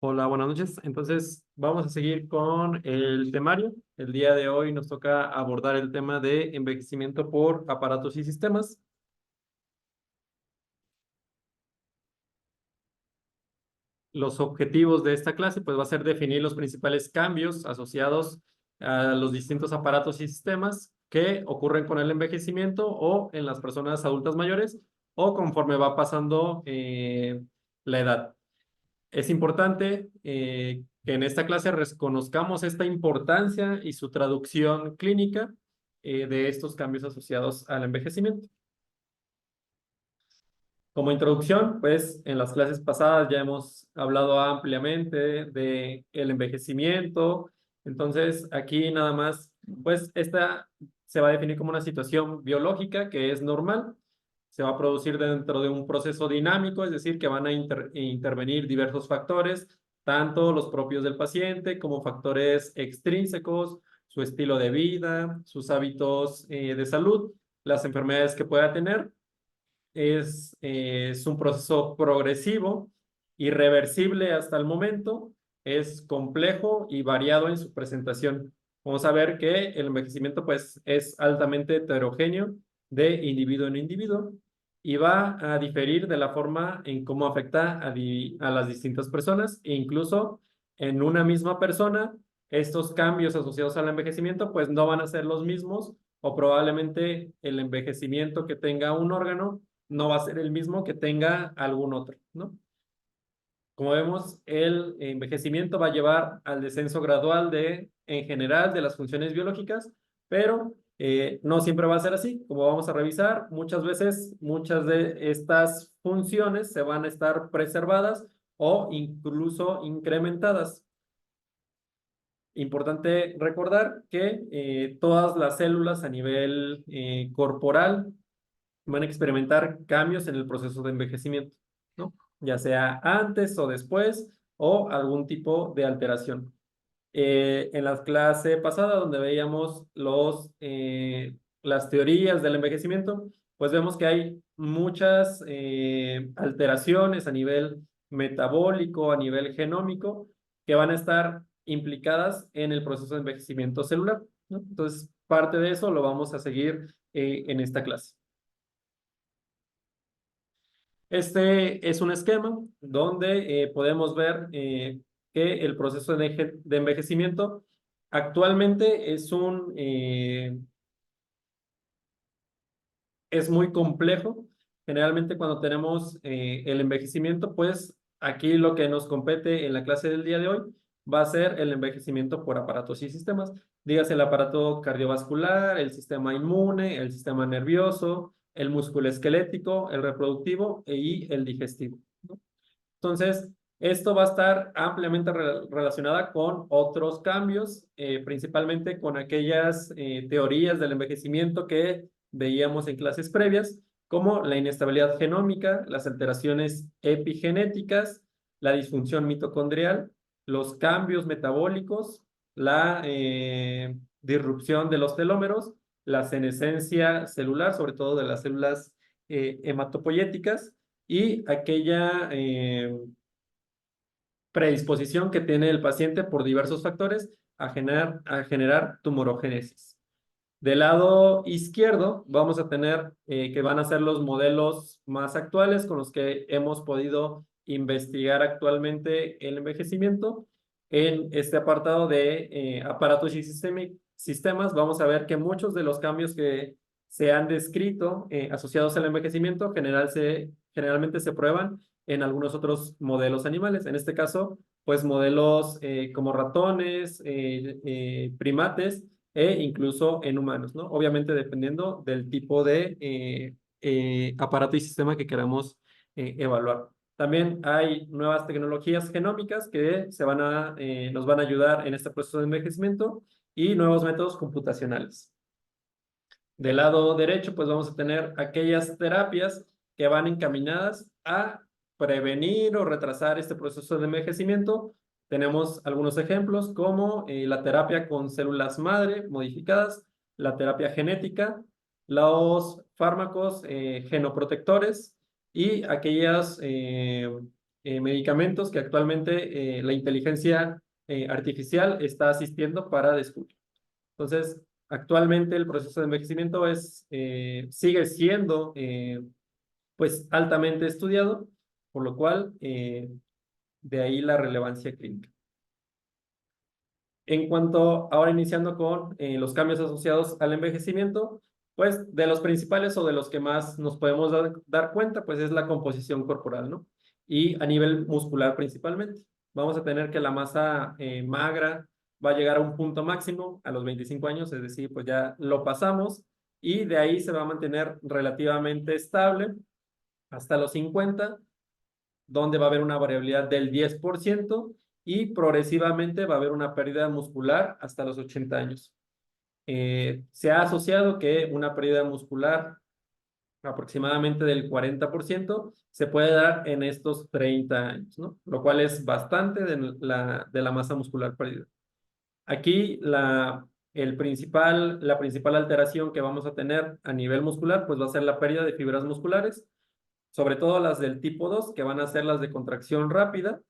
Hola, buenas noches. Entonces, vamos a seguir con el temario. El día de hoy nos toca abordar el tema de envejecimiento por aparatos y sistemas. Los objetivos de esta clase, pues, va a ser definir los principales cambios asociados a los distintos aparatos y sistemas que ocurren con el envejecimiento o en las personas adultas mayores o conforme va pasando la edad. Es importante que en esta clase reconozcamos esta importancia y su traducción clínica de estos cambios asociados al envejecimiento. Como introducción, pues en las clases pasadas ya hemos hablado ampliamente de el envejecimiento. Entonces, aquí nada más, pues esta se va a definir como una situación biológica que es normal. Se va a producir dentro de un proceso dinámico, es decir, que van a intervenir diversos factores, tanto los propios del paciente como factores extrínsecos, su estilo de vida, sus hábitos de salud, las enfermedades que pueda tener. Es un proceso progresivo, irreversible hasta el momento, es complejo y variado en su presentación. Vamos a ver que el envejecimiento pues, es altamente heterogéneo de individuo en individuo y va a diferir de la forma en cómo afecta a las distintas personas e incluso en una misma persona, estos cambios asociados al envejecimiento pues no van a ser los mismos o probablemente el envejecimiento que tenga un órgano no va a ser el mismo que tenga algún otro, ¿no? Como vemos, el envejecimiento va a llevar al descenso gradual en general, de las funciones biológicas, pero no siempre va a ser así. Como vamos a revisar, muchas veces muchas de estas funciones se van a estar preservadas o incluso incrementadas. Importante recordar que todas las células a nivel corporal van a experimentar cambios en el proceso de envejecimiento, ¿no? Ya sea antes o después o algún tipo de alteración. En la clase pasada, donde veíamos las teorías del envejecimiento, pues vemos que hay muchas alteraciones a nivel metabólico, a nivel genómico, que van a estar implicadas en el proceso de envejecimiento celular, ¿no? Entonces, parte de eso lo vamos a seguir en esta clase. Este es un esquema donde podemos ver que el proceso de envejecimiento actualmente es muy complejo. Generalmente cuando tenemos el envejecimiento, pues aquí lo que nos compete en la clase del día de hoy va a ser el envejecimiento por aparatos y sistemas. Dígase el aparato cardiovascular, el sistema inmune, el sistema nervioso, el músculo esquelético, el reproductivo y el digestivo, ¿no? Entonces, esto va a estar ampliamente relacionada con otros cambios, principalmente con aquellas teorías del envejecimiento que veíamos en clases previas, como la inestabilidad genómica, las alteraciones epigenéticas, la disfunción mitocondrial, los cambios metabólicos, la disrupción de los telómeros, la senescencia celular, sobre todo de las células hematopoyéticas, y aquella predisposición que tiene el paciente por diversos factores a generar tumorogénesis. Del lado izquierdo vamos a tener que van a ser los modelos más actuales con los que hemos podido investigar actualmente el envejecimiento. En este apartado de aparatos y sistemas vamos a ver que muchos de los cambios que se han descrito asociados al envejecimiento generalmente se prueban en algunos otros modelos animales. En este caso, pues modelos como ratones, primates e incluso en humanos, ¿no? Obviamente dependiendo del tipo de aparato y sistema que queramos evaluar. También hay nuevas tecnologías genómicas que nos van a ayudar en este proceso de envejecimiento y nuevos métodos computacionales. Del lado derecho, pues vamos a tener aquellas terapias que van encaminadas a prevenir o retrasar este proceso de envejecimiento. Tenemos algunos ejemplos como la terapia con células madre modificadas, la terapia genética, los fármacos genoprotectores y aquellas medicamentos que actualmente la inteligencia artificial está asistiendo para descubrir. Entonces, actualmente el proceso de envejecimiento sigue siendo pues altamente estudiado, por lo cual de ahí la relevancia clínica. En cuanto, ahora iniciando con los cambios asociados al envejecimiento, pues de los principales o de los que más nos podemos dar cuenta, pues es la composición corporal, ¿no? Y a nivel muscular principalmente. Vamos a tener que la masa magra va a llegar a un punto máximo a los 25 años, es decir, pues ya lo pasamos y de ahí se va a mantener relativamente estable hasta los 50, donde va a haber una variabilidad del 10% y progresivamente va a haber una pérdida muscular hasta los 80 años. Se ha asociado que una pérdida muscular aproximadamente del 40% se puede dar en estos 30 años, ¿no? Lo cual es bastante de la masa muscular perdida. Aquí la principal alteración que vamos a tener a nivel muscular pues va a ser la pérdida de fibras musculares, sobre todo las del tipo 2, que van a ser las de contracción rápida.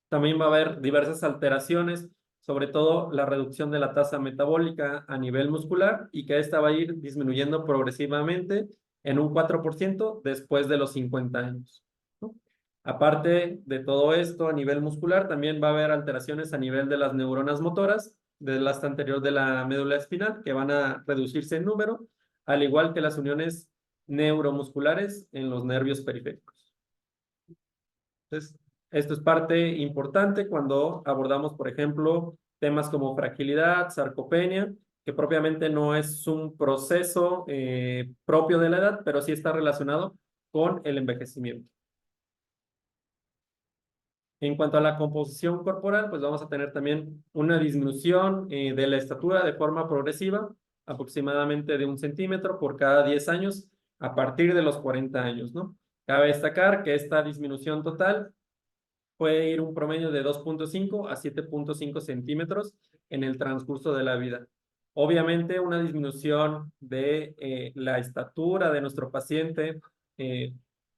También va a haber diversas alteraciones, sobre todo la reducción de la tasa metabólica a nivel muscular y que esta va a ir disminuyendo progresivamente en un 4% después de los 50 años, ¿no? Aparte de todo esto, a nivel muscular, también va a haber alteraciones a nivel de las neuronas motoras, del asta anterior de la médula espinal, que van a reducirse en número, al igual que las uniones neuromusculares en los nervios periféricos. Entonces, esto es parte importante cuando abordamos, por ejemplo, temas como fragilidad, sarcopenia, que propiamente no es un proceso propio de la edad, pero sí está relacionado con el envejecimiento. En cuanto a la composición corporal, pues vamos a tener también una disminución de la estatura de forma progresiva, aproximadamente de 1 centímetro por cada 10 años a partir de los 40 años, ¿no? Cabe destacar que esta disminución total puede ir un promedio de 2,5 a 7,5 centímetros en el transcurso de la vida. Obviamente, una disminución de la estatura de nuestro paciente,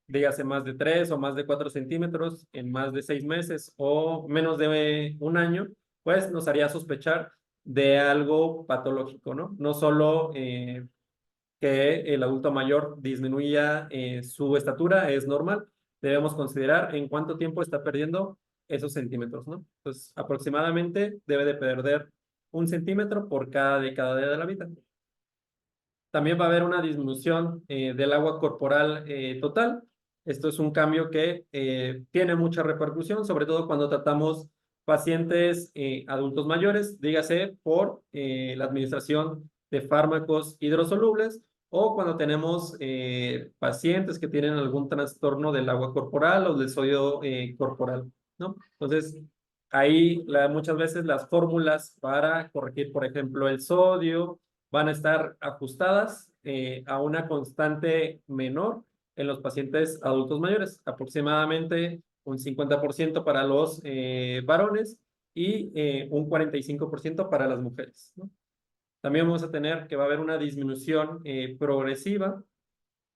dígase más de 3 o más de 4 centímetros en más de 6 meses o menos de un año, pues nos haría sospechar de algo patológico, ¿no? No solo que el adulto mayor disminuya su estatura, es normal. Debemos considerar en cuánto tiempo está perdiendo esos centímetros, ¿no? Entonces, aproximadamente debe de perder 1 centímetro por cada década de la vida. También va a haber una disminución del agua corporal total. Esto es un cambio que tiene mucha repercusión, sobre todo cuando tratamos pacientes adultos mayores, dígase por la administración de fármacos hidrosolubles o cuando tenemos pacientes que tienen algún trastorno del agua corporal o del sodio corporal, ¿no? Entonces, ahí muchas veces las fórmulas para corregir, por ejemplo, el sodio, van a estar ajustadas a una constante menor en los pacientes adultos mayores, aproximadamente un 50% para los varones y un 45% para las mujeres, ¿no? También vamos a tener que va a haber una disminución progresiva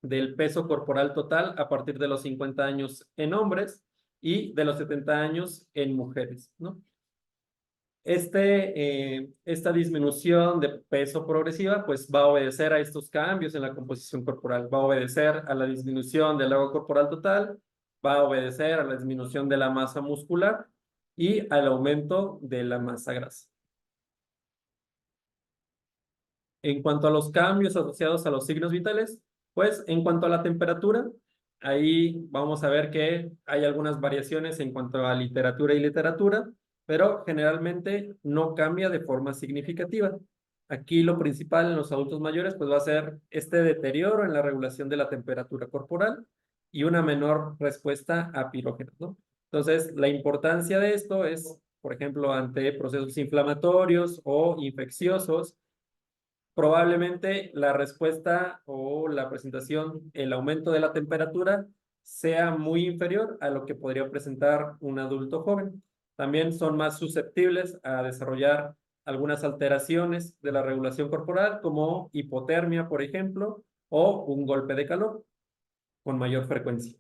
del peso corporal total a partir de los 50 años en hombres y de los 70 años en mujeres, ¿no? Esta disminución de peso progresiva pues va a obedecer a estos cambios en la composición corporal, va a obedecer a la disminución del agua corporal total, va a obedecer a la disminución de la masa muscular y al aumento de la masa grasa. En cuanto a los cambios asociados a los signos vitales, pues en cuanto a la temperatura, ahí vamos a ver que hay algunas variaciones en cuanto a literatura y literatura, pero generalmente no cambia de forma significativa. Aquí lo principal en los adultos mayores pues va a ser este deterioro en la regulación de la temperatura corporal y una menor respuesta a pirógenos, ¿no? Entonces, la importancia de esto es, por ejemplo, ante procesos inflamatorios o infecciosos, probablemente la respuesta o la presentación, el aumento de la temperatura sea muy inferior a lo que podría presentar un adulto joven. También son más susceptibles a desarrollar algunas alteraciones de la regulación corporal, como hipotermia, por ejemplo, o un golpe de calor con mayor frecuencia.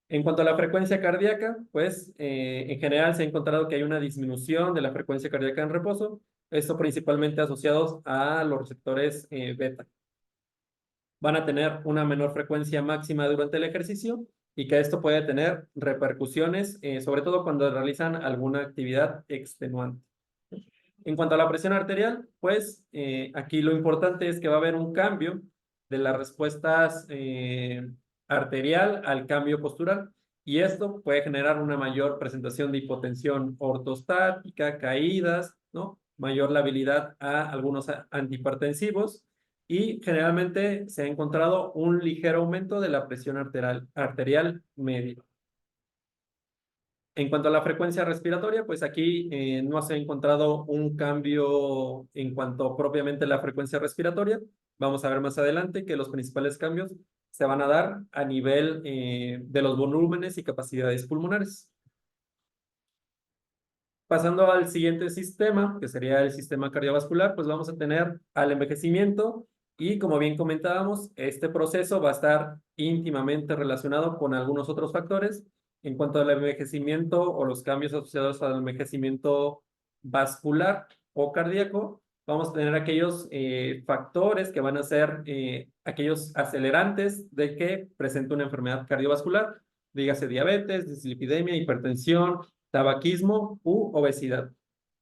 En cuanto a la frecuencia cardíaca, pues en general se ha encontrado que hay una disminución de la frecuencia cardíaca en reposo, esto principalmente asociados a los receptores beta. Van a tener una menor frecuencia máxima durante el ejercicio y que esto puede tener repercusiones, sobre todo cuando realizan alguna actividad extenuante. En cuanto a la presión arterial, pues aquí lo importante es que va a haber un cambio de las respuestas arterial al cambio postural y esto puede generar una mayor presentación de hipotensión ortostática, caídas, ¿no? Mayor labilidad a algunos antihipertensivos y generalmente se ha encontrado un ligero aumento de la presión arterial media. En cuanto a la frecuencia respiratoria, pues aquí no se ha encontrado un cambio en cuanto propiamente a la frecuencia respiratoria. Vamos a ver más adelante que los principales cambios se van a dar a nivel de los volúmenes y capacidades pulmonares. Pasando al siguiente sistema, que sería el sistema cardiovascular, pues vamos a tener al envejecimiento y como bien comentábamos, este proceso va a estar íntimamente relacionado con algunos otros factores. En cuanto al envejecimiento o los cambios asociados al envejecimiento vascular o cardíaco, vamos a tener aquellos factores que van a ser aquellos acelerantes de que presente una enfermedad cardiovascular, dígase diabetes, dislipidemia, hipertensión, tabaquismo u obesidad.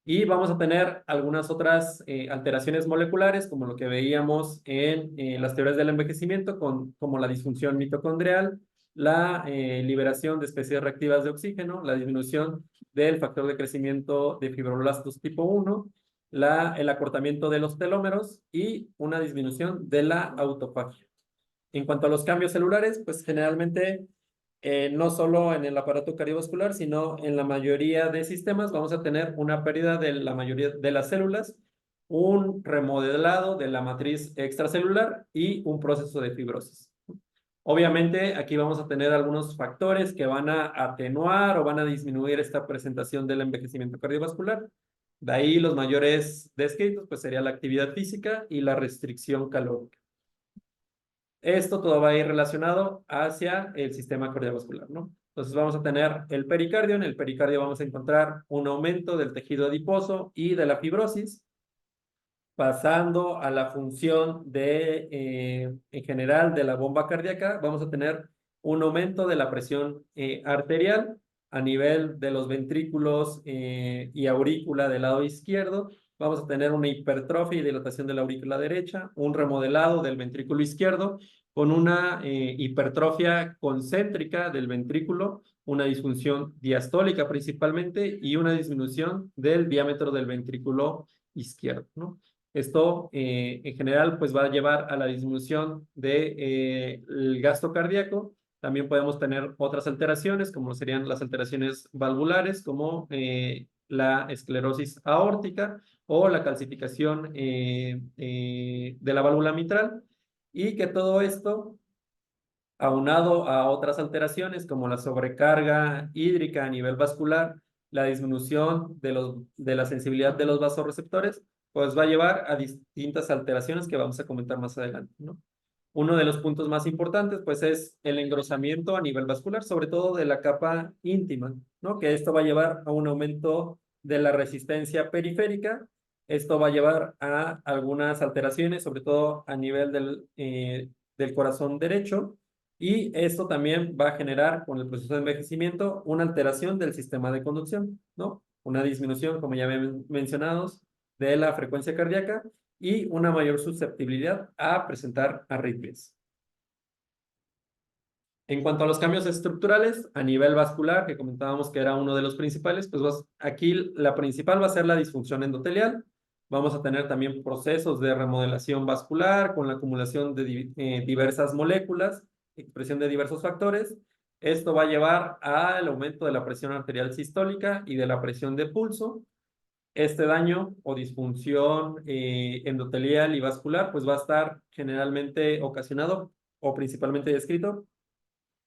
Y vamos a tener algunas otras alteraciones moleculares, como lo que veíamos en las teorías del envejecimiento, como la disfunción mitocondrial, la liberación de especies reactivas de oxígeno, la disminución del factor de crecimiento de fibroblastos tipo 1, el acortamiento de los telómeros y una disminución de la autofagia. En cuanto a los cambios celulares, pues generalmente no solo en el aparato cardiovascular, sino en la mayoría de sistemas vamos a tener una pérdida de la mayoría de las células, un remodelado de la matriz extracelular y un proceso de fibrosis. Obviamente aquí vamos a tener algunos factores que van a atenuar o van a disminuir esta presentación del envejecimiento cardiovascular. De ahí los mayores descritos, pues sería la actividad física y la restricción calórica. Esto todo va a ir relacionado hacia el sistema cardiovascular, ¿no? Entonces vamos a tener el pericardio. En el pericardio vamos a encontrar un aumento del tejido adiposo y de la fibrosis, pasando a la función en general de la bomba cardíaca, vamos a tener un aumento de la presión arterial a nivel de los ventrículos y aurícula del lado izquierdo. Vamos a tener una hipertrofia y dilatación de la aurícula derecha, un remodelado del ventrículo izquierdo con una hipertrofia concéntrica del ventrículo, una disfunción diastólica principalmente y una disminución del diámetro del ventrículo izquierdo, ¿no? Esto en general pues va a llevar a la disminución del gasto cardíaco. También podemos tener otras alteraciones como serían las alteraciones valvulares como la esclerosis aórtica o la calcificación de la válvula mitral y que todo esto aunado a otras alteraciones como la sobrecarga hídrica a nivel vascular, la disminución de la sensibilidad de los vasoreceptores, pues va a llevar a distintas alteraciones que vamos a comentar más adelante, ¿no? Uno de los puntos más importantes, pues, es el engrosamiento a nivel vascular, sobre todo de la capa íntima, ¿no? Que esto va a llevar a un aumento de la resistencia periférica. Esto va a llevar a algunas alteraciones, sobre todo a nivel del corazón derecho, y esto también va a generar, con el proceso de envejecimiento, una alteración del sistema de conducción, ¿no? Una disminución, como ya mencionados, de la frecuencia cardíaca y una mayor susceptibilidad a presentar arritmias. En cuanto a los cambios estructurales, a nivel vascular, que comentábamos que era uno de los principales, pues aquí la principal va a ser la disfunción endotelial. Vamos a tener también procesos de remodelación vascular con la acumulación de diversas moléculas, expresión de diversos factores. Esto va a llevar al aumento de la presión arterial sistólica y de la presión de pulso. Este daño o disfunción endotelial y vascular pues va a estar generalmente ocasionado o principalmente descrito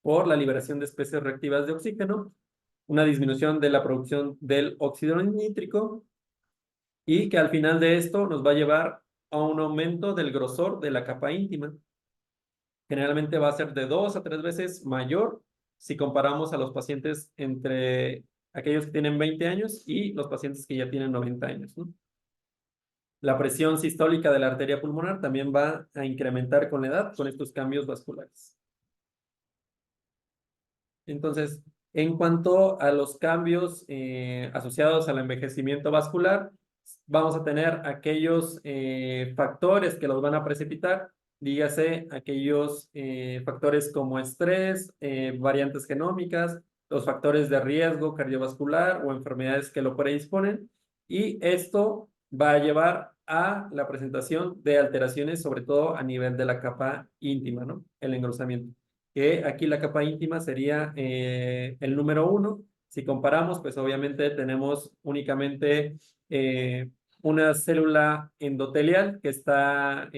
por la liberación de especies reactivas de oxígeno, una disminución de la producción del óxido nítrico y que al final de esto nos va a llevar a un aumento del grosor de la capa íntima. Generalmente va a ser de 2 a 3 veces mayor si comparamos a los pacientes entre aquellos que tienen 20 años y los pacientes que ya tienen 90 años, ¿no? La presión sistólica de la arteria pulmonar también va a incrementar con la edad con estos cambios vasculares. Entonces, en cuanto a los cambios asociados al envejecimiento vascular, vamos a tener aquellos factores que los van a precipitar, dígase aquellos factores como estrés, variantes genómicas, los factores de riesgo cardiovascular o enfermedades que lo predisponen, y esto va a llevar a la presentación de alteraciones, sobre todo a nivel de la capa íntima, ¿no? El engrosamiento, que aquí la capa íntima sería el número 1. Si comparamos, pues obviamente tenemos únicamente una célula endotelial que está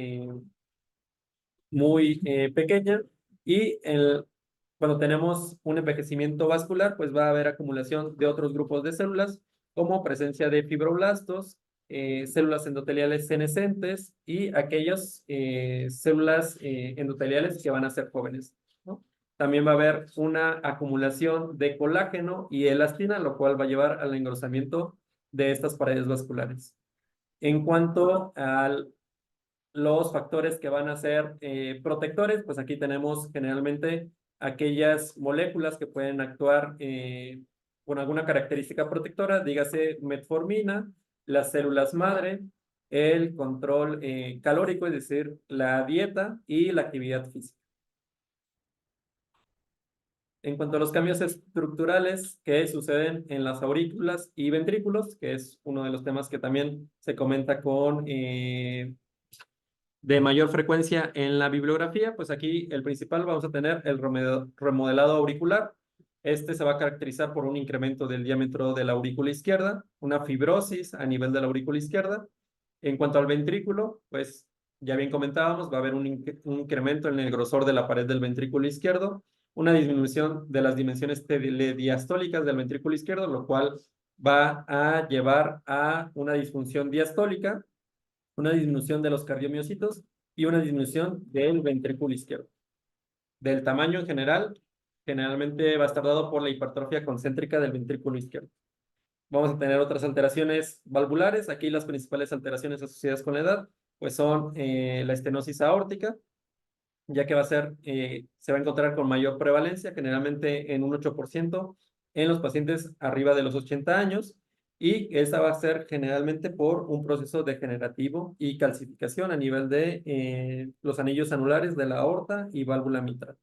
muy pequeña, y cuando tenemos un envejecimiento vascular, pues va a haber acumulación de otros grupos de células, como presencia de fibroblastos, células endoteliales senescentes y aquellas células endoteliales que van a ser jóvenes, ¿no? También va a haber una acumulación de colágeno y elastina, lo cual va a llevar al engrosamiento de estas paredes vasculares. En cuanto a los factores que van a ser protectores, pues aquí tenemos generalmente aquellas moléculas que pueden actuar con alguna característica protectora, dígase metformina, las células madre, el control calórico, es decir, la dieta y la actividad física. En cuanto a los cambios estructurales que suceden en las aurículas y ventrículos, que es uno de los temas que también se comenta con de mayor frecuencia en la bibliografía, pues aquí el principal vamos a tener el remodelado auricular. Este se va a caracterizar por un incremento del diámetro de la aurícula izquierda, una fibrosis a nivel de la aurícula izquierda. En cuanto al ventrículo, pues ya bien comentábamos, va a haber un incremento en el grosor de la pared del ventrículo izquierdo, una disminución de las dimensiones diastólicas del ventrículo izquierdo, lo cual va a llevar a una disfunción diastólica, una disminución de los cardiomiocitos y una disminución del ventrículo izquierdo. Del tamaño en general, generalmente va a estar dado por la hipertrofia concéntrica del ventrículo izquierdo. Vamos a tener otras alteraciones valvulares. Aquí las principales alteraciones asociadas con la edad, pues son la estenosis aórtica, ya que se va a encontrar con mayor prevalencia, generalmente en un 8% en los pacientes arriba de los 80 años, y esa va a ser generalmente por un proceso degenerativo y calcificación a nivel de los anillos anulares de la aorta y válvula mitral.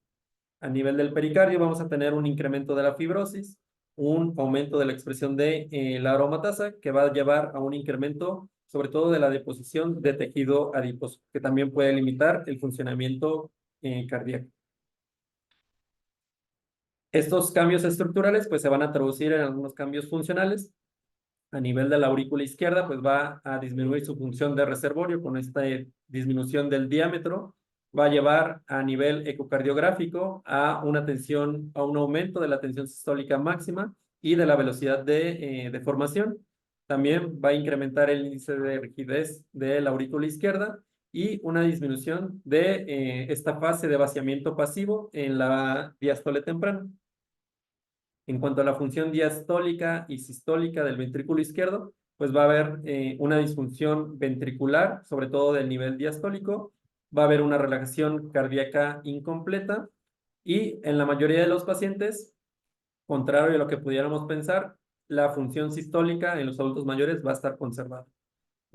A nivel del pericardio vamos a tener un incremento de la fibrosis, un aumento de la expresión de la aromatasa, que va a llevar a un incremento sobre todo de la deposición de tejido adiposo, que también puede limitar el funcionamiento cardíaco. Estos cambios estructurales pues se van a traducir en algunos cambios funcionales. A nivel de la aurícula izquierda, pues va a disminuir su función de reservorio con esta disminución del diámetro. Va a llevar a nivel ecocardiográfico a una tensión, a un aumento de la tensión sistólica máxima y de la velocidad de deformación. También va a incrementar el índice de rigidez de la aurícula izquierda y una disminución de esta fase de vaciamiento pasivo en la diástole temprana. En cuanto a la función diastólica y sistólica del ventrículo izquierdo, pues va a haber una disfunción ventricular, sobre todo del nivel diastólico, va a haber una relajación cardíaca incompleta, y en la mayoría de los pacientes, contrario a lo que pudiéramos pensar, la función sistólica en los adultos mayores va a estar conservada.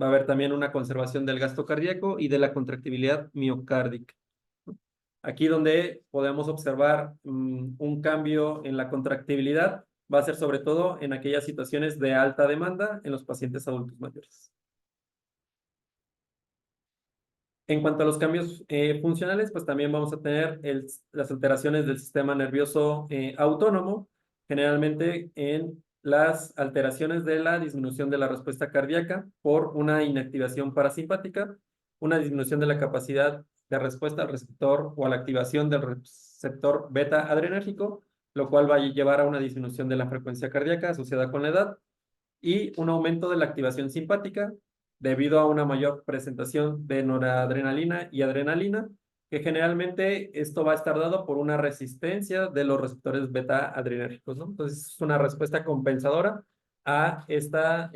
Va a haber también una conservación del gasto cardíaco y de la contractibilidad miocárdica. Aquí donde podemos observar un cambio en la contractibilidad va a ser sobre todo en aquellas situaciones de alta demanda en los pacientes adultos mayores. En cuanto a los cambios funcionales, pues también vamos a tener las alteraciones del sistema nervioso autónomo, generalmente en las alteraciones de la disminución de la respuesta cardíaca por una inactivación parasimpática, una disminución de la capacidad de respuesta al receptor o a la activación del receptor beta adrenérgico, lo cual va a llevar a una disminución de la frecuencia cardíaca asociada con la edad, y un aumento de la activación simpática debido a una mayor presentación de noradrenalina y adrenalina, que generalmente esto va a estar dado por una resistencia de los receptores beta adrenérgicos, ¿no? Entonces, es una respuesta compensadora a esta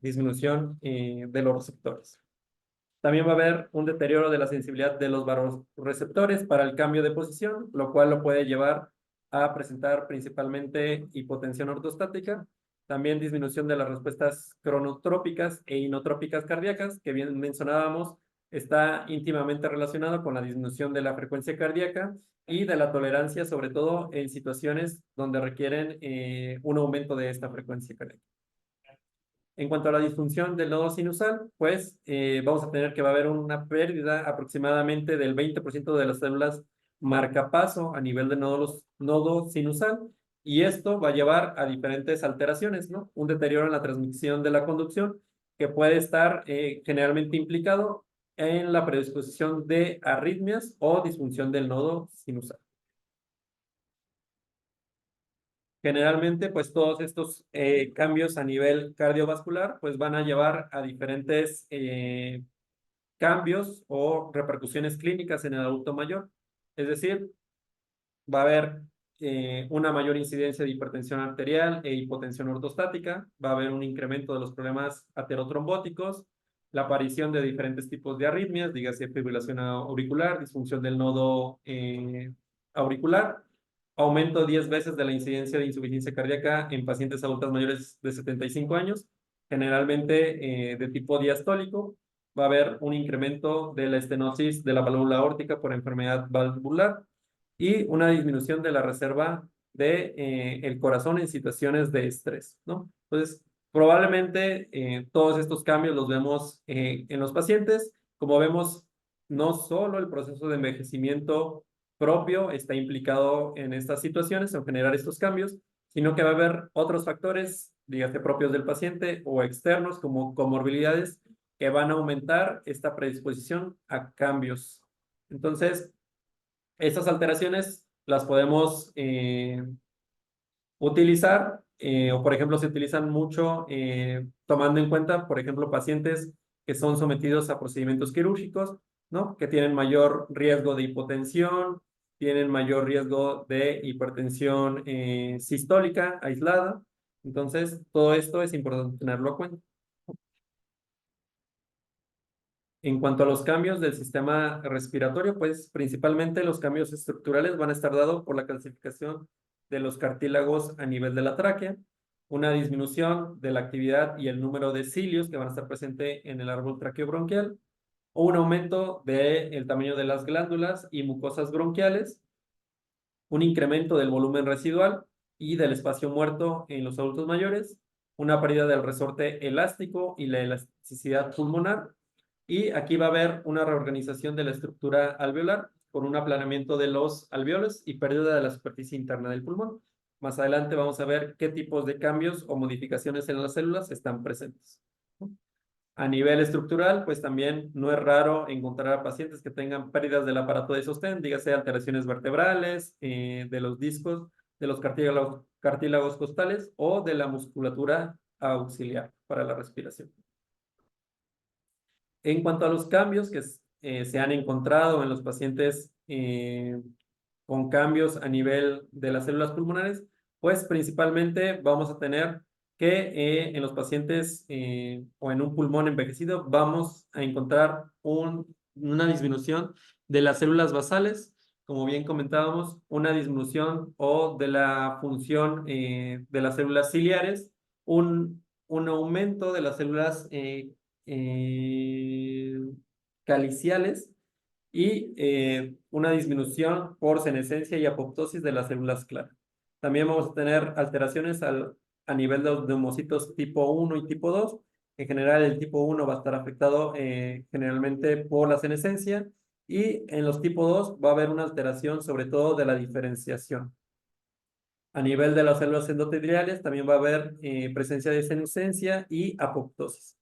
disminución de los receptores. También va a haber un deterioro de la sensibilidad de los vasoreceptores para el cambio de posición, lo cual lo puede llevar a presentar principalmente hipotensión ortostática, también disminución de las respuestas cronotrópicas e inotrópicas cardíacas, que bien mencionábamos, está íntimamente relacionado con la disminución de la frecuencia cardíaca y de la tolerancia, sobre todo en situaciones donde requieren un aumento de esta frecuencia cardíaca. En cuanto a la disfunción del nodo sinusal, pues vamos a tener que va a haber una pérdida aproximadamente del 20% de las células marcapaso a nivel de nodo sinusal, y esto va a llevar a diferentes alteraciones, ¿no? Un deterioro en la transmisión de la conducción que puede estar generalmente implicado en la predisposición de arritmias o disfunción del nodo sinusal. Generalmente, pues todos estos cambios a nivel cardiovascular, pues van a llevar a diferentes cambios o repercusiones clínicas en el adulto mayor. Es decir, va a haber una mayor incidencia de hipertensión arterial e hipotensión ortostática, va a haber un incremento de los problemas aterotrombóticos, la aparición de diferentes tipos de arritmias, dígase fibrilación auricular, disfunción del nodo auricular, aumento 10 veces de la incidencia de insuficiencia cardíaca en pacientes adultas mayores de 75 años, generalmente de tipo diastólico. Va a haber un incremento de la estenosis de la válvula aórtica por enfermedad valvular y una disminución de la reserva de el corazón en situaciones de estrés, ¿no? Entonces, probablemente todos estos cambios los vemos en los pacientes. Como vemos, no solo el proceso de envejecimiento propio está implicado en estas situaciones, en generar estos cambios, sino que va a haber otros factores, dígase propios del paciente o externos, como comorbilidades, que van a aumentar esta predisposición a cambios. Entonces, estas alteraciones las podemos utilizar, o por ejemplo se utilizan mucho tomando en cuenta, por ejemplo, pacientes que son sometidos a procedimientos quirúrgicos, ¿no? Que tienen mayor riesgo de hipotensión, tienen mayor riesgo de hipertensión sistólica aislada. Entonces, todo esto es importante tenerlo en cuenta. En cuanto a los cambios del sistema respiratorio, pues principalmente los cambios estructurales van a estar dados por la calcificación de los cartílagos a nivel de la tráquea, una disminución de la actividad y el número de cilios que van a estar presentes en el árbol traqueobronquial, o un aumento del tamaño de las glándulas y mucosas bronquiales, un incremento del volumen residual y del espacio muerto en los adultos mayores, una pérdida del resorte elástico y la elasticidad pulmonar, y aquí va a haber una reorganización de la estructura alveolar con un aplanamiento de los alveolos y pérdida de la superficie interna del pulmón. Más adelante vamos a ver qué tipos de cambios o modificaciones en las células están presentes. A nivel estructural, pues también no es raro encontrar a pacientes que tengan pérdidas del aparato de sostén, dígase alteraciones vertebrales, de los discos, de los cartílagos costales o de la musculatura auxiliar para la respiración. En cuanto a los cambios que se han encontrado en los pacientes con cambios a nivel de las células pulmonares, pues principalmente vamos a tener que en los pacientes o en un pulmón envejecido vamos a encontrar una disminución de las células basales, como bien comentábamos, una disminución o de la función de las células ciliares, un aumento de las células eh, caliciales y una disminución por senescencia y apoptosis de las células claras. También vamos a tener alteraciones a nivel de los neumocitos tipo 1 y tipo 2. En general, el tipo 1 va a estar afectado generalmente por la senescencia, y en los tipo 2 va a haber una alteración sobre todo de la diferenciación. A nivel de las células endoteliales también va a haber presencia de senescencia y apoptosis.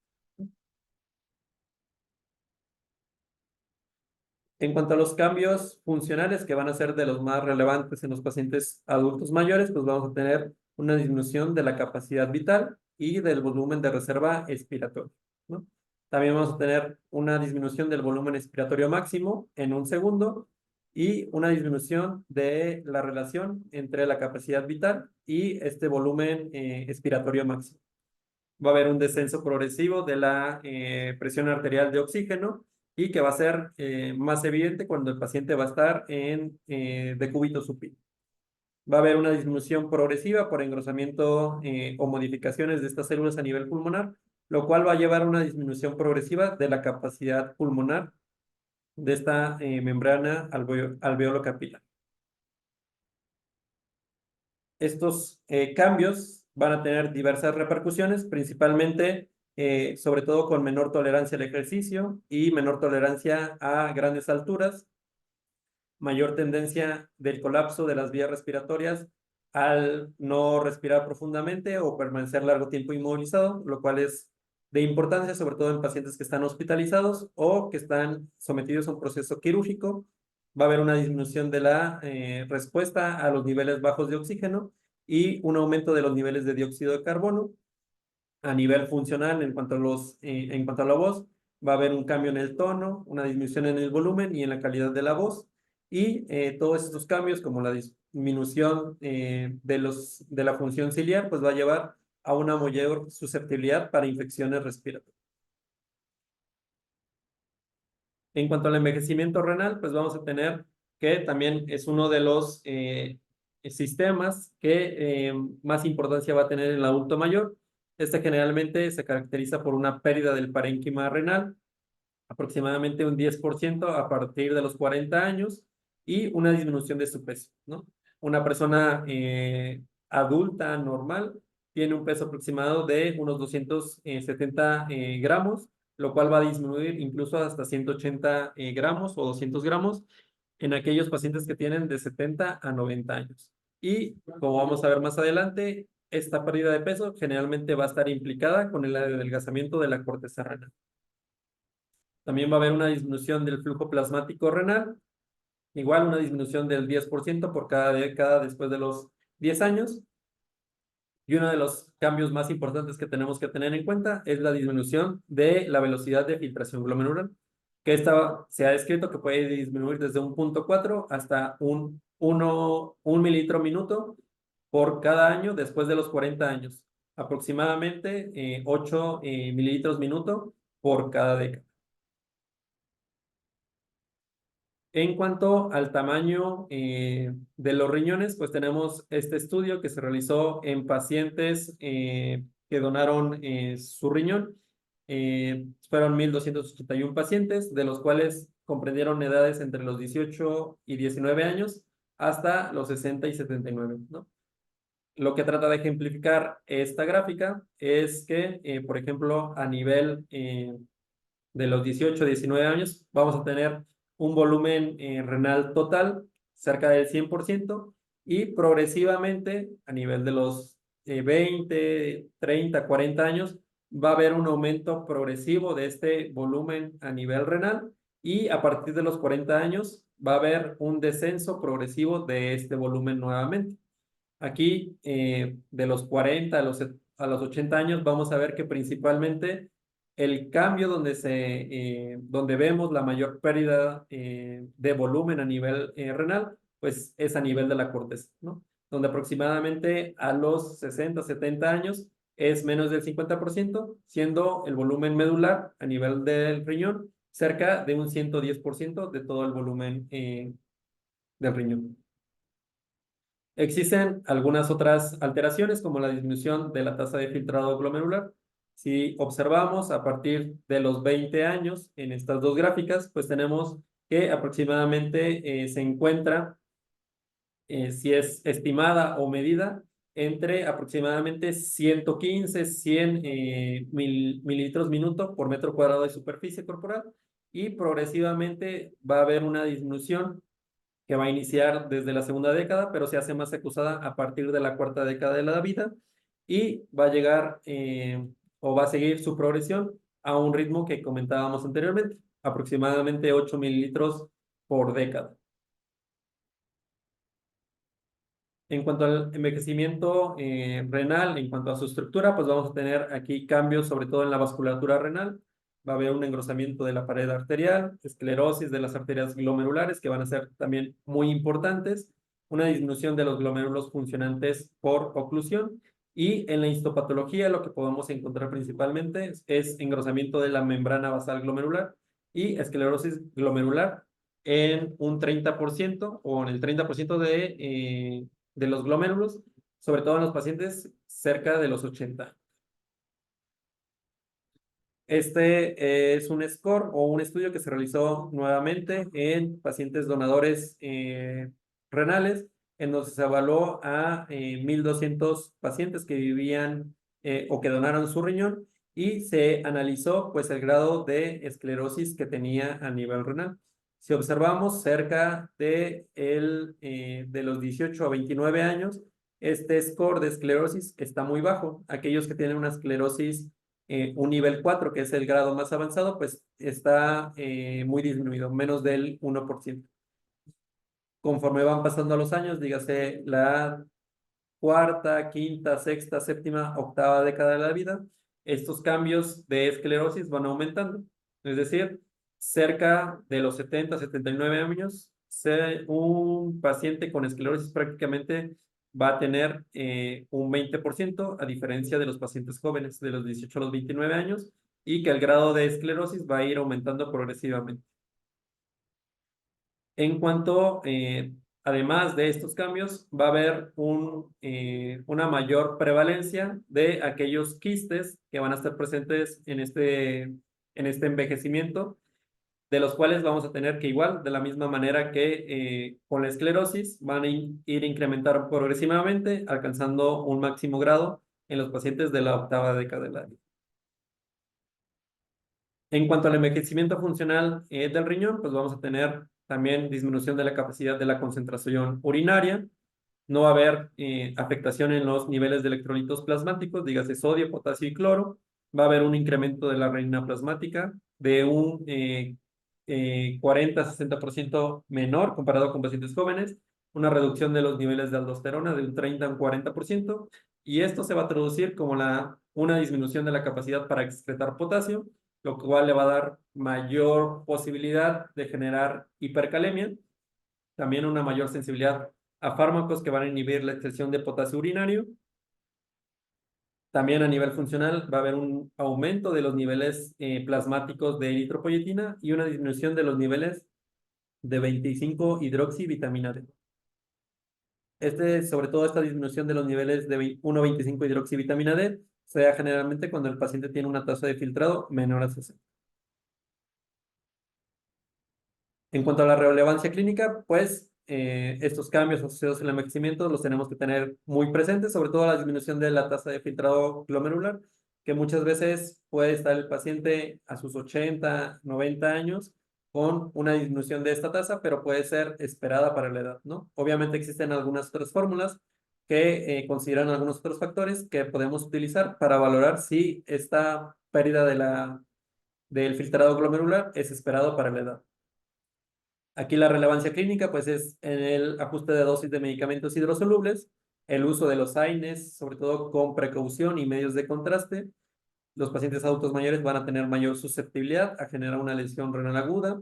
En cuanto a los cambios funcionales que van a ser de los más relevantes en los pacientes adultos mayores, pues vamos a tener una disminución de la capacidad vital y del volumen de reserva expiratoria, ¿no? También vamos a tener una disminución del volumen expiratorio máximo en un segundo y una disminución de la relación entre la capacidad vital y este volumen expiratorio máximo. Va a haber un descenso progresivo de la presión arterial de oxígeno y que va a ser más evidente cuando el paciente va a estar en decúbito supino. Va a haber una disminución progresiva por engrosamiento o modificaciones de estas células a nivel pulmonar, lo cual va a llevar a una disminución progresiva de la capacidad pulmonar de esta membrana alveolo capilar. Estos cambios van a tener diversas repercusiones, principalmente, sobre todo con menor tolerancia al ejercicio y menor tolerancia a grandes alturas, mayor tendencia del colapso de las vías respiratorias al no respirar profundamente o permanecer largo tiempo inmovilizado, lo cual es de importancia, sobre todo en pacientes que están hospitalizados o que están sometidos a un proceso quirúrgico. Va a haber una disminución de la respuesta a los niveles bajos de oxígeno y un aumento de los niveles de dióxido de carbono. A nivel funcional, en cuanto a la voz, va a haber un cambio en el tono, una disminución en el volumen y en la calidad de la voz. Y todos estos cambios, como la disminución de la función ciliar, pues va a llevar a una mayor susceptibilidad para infecciones respiratorias. En cuanto al envejecimiento renal, pues vamos a tener que también es uno de los sistemas que más importancia va a tener en el adulto mayor. Este generalmente se caracteriza por una pérdida del parénquima renal, aproximadamente un 10% a partir de los 40 años y una disminución de su peso, ¿no? Una persona adulta, normal, tiene un peso aproximado de unos 270 gramos, lo cual va a disminuir incluso hasta 180 gramos o 200 gramos en aquellos pacientes que tienen de 70 a 90 años. Y como vamos a ver más adelante, esta pérdida de peso generalmente va a estar implicada con el adelgazamiento de la corteza renal. También va a haber una disminución del flujo plasmático renal, igual una disminución del 10% por cada década después de los 10 años. Y uno de los cambios más importantes que tenemos que tener en cuenta es la disminución de la velocidad de filtración glomerular, que esta se ha descrito que puede disminuir desde un 0.4 hasta un mililitro minuto por cada año después de los 40 años, aproximadamente 8 mililitros minuto por cada década. En cuanto al tamaño de los riñones, pues tenemos este estudio que se realizó en pacientes que donaron su riñón. Fueron 1,281 pacientes, de los cuales comprendieron edades entre los 18 y 19 años hasta los 60 y 79, ¿no? Lo que trata de ejemplificar esta gráfica es que, por ejemplo, a nivel de los 18 a 19 años, vamos a tener un volumen renal total cerca del 100% y progresivamente a nivel de los 20, 30, 40 años va a haber un aumento progresivo de este volumen a nivel renal y a partir de los 40 años va a haber un descenso progresivo de este volumen nuevamente. Aquí, de los 40 a los 80 años, vamos a ver que principalmente el cambio donde vemos la mayor pérdida de volumen a nivel renal, pues es a nivel de la corteza, ¿no? Donde aproximadamente a los 60, 70 años es menos del 50%, siendo el volumen medular a nivel del riñón cerca de un 110% de todo el volumen del riñón. Existen algunas otras alteraciones, como la disminución de la tasa de filtrado glomerular. Si observamos a partir de los 20 años en estas dos gráficas, pues tenemos que aproximadamente se encuentra, si es estimada o medida, entre aproximadamente 115, 100 mililitros minuto por metro cuadrado de superficie corporal y progresivamente va a haber una disminución que va a iniciar desde la segunda década, pero se hace más acusada a partir de la cuarta década de la vida y va a llegar o va a seguir su progresión a un ritmo que comentábamos anteriormente, aproximadamente 8 mililitros por década. En cuanto al envejecimiento renal, en cuanto a su estructura, pues vamos a tener aquí cambios sobre todo en la vasculatura renal. va a haber un engrosamiento de la pared arterial, esclerosis de las arterias glomerulares, que van a ser también muy importantes, una disminución de los glomérulos funcionantes por oclusión, y en la histopatología lo que podemos encontrar principalmente es engrosamiento de la membrana basal glomerular y esclerosis glomerular en un 30% o en el 30% de los glomérulos, sobre todo en los pacientes cerca de los 80. Este es un score o un estudio que se realizó nuevamente en pacientes donadores renales, en donde se evaluó a 1,200 pacientes que vivían o que donaron su riñón, y se analizó pues el grado de esclerosis que tenía a nivel renal. Si observamos cerca de los 18 a 29 años, este score de esclerosis está muy bajo. Aquellos que tienen una esclerosis un nivel 4, que es el grado más avanzado, pues está muy disminuido, menos del 1%. Conforme van pasando los años, dígase la cuarta, quinta, sexta, séptima, octava década de la vida, estos cambios de esclerosis van aumentando. Es decir, cerca de los 70, 79 años, un paciente con esclerosis prácticamente va a tener un 20%, a diferencia de los pacientes jóvenes de los 18 a los 29 años, y que el grado de esclerosis va a ir aumentando progresivamente. En cuanto, además de estos cambios, va a haber una mayor prevalencia de aquellos quistes que van a estar presentes en este envejecimiento, de los cuales vamos a tener que igual, de la misma manera que con la esclerosis, van a ir incrementar progresivamente, alcanzando un máximo grado en los pacientes de la octava década de la vida. En cuanto al envejecimiento funcional del riñón, pues vamos a tener también disminución de la capacidad de la concentración urinaria. No va a haber afectación en los niveles de electrolitos plasmáticos, dígase sodio, potasio y cloro. Va a haber un incremento de la renina plasmática de un 40 a 60% menor comparado con pacientes jóvenes. Una reducción de los niveles de aldosterona de un 30 a un 40%. Y esto se va a traducir como una disminución de la capacidad para excretar potasio, lo cual le va a dar mayor posibilidad de generar hipercalemia, también una mayor sensibilidad a fármacos que van a inhibir la excreción de potasio urinario. También a nivel funcional va a haber un aumento de los niveles plasmáticos de eritropoyetina y una disminución de los niveles de 25-hidroxivitamina D. Sobre todo esta disminución de los niveles de 1,25-hidroxivitamina D se da generalmente cuando el paciente tiene una tasa de filtrado menor a 60. En cuanto a la relevancia clínica, pues estos cambios asociados al envejecimiento los tenemos que tener muy presentes, sobre todo la disminución de la tasa de filtrado glomerular, que muchas veces puede estar el paciente a sus 80, 90 años con una disminución de esta tasa, pero puede ser esperada para la edad, ¿no? Obviamente existen algunas otras fórmulas que consideran algunos otros factores que podemos utilizar para valorar si esta pérdida del filtrado glomerular es esperado para la edad. Aquí la relevancia clínica pues es en el ajuste de dosis de medicamentos hidrosolubles, el uso de los AINES, sobre todo con precaución y medios de contraste. Los pacientes adultos mayores van a tener mayor susceptibilidad a generar una lesión renal aguda,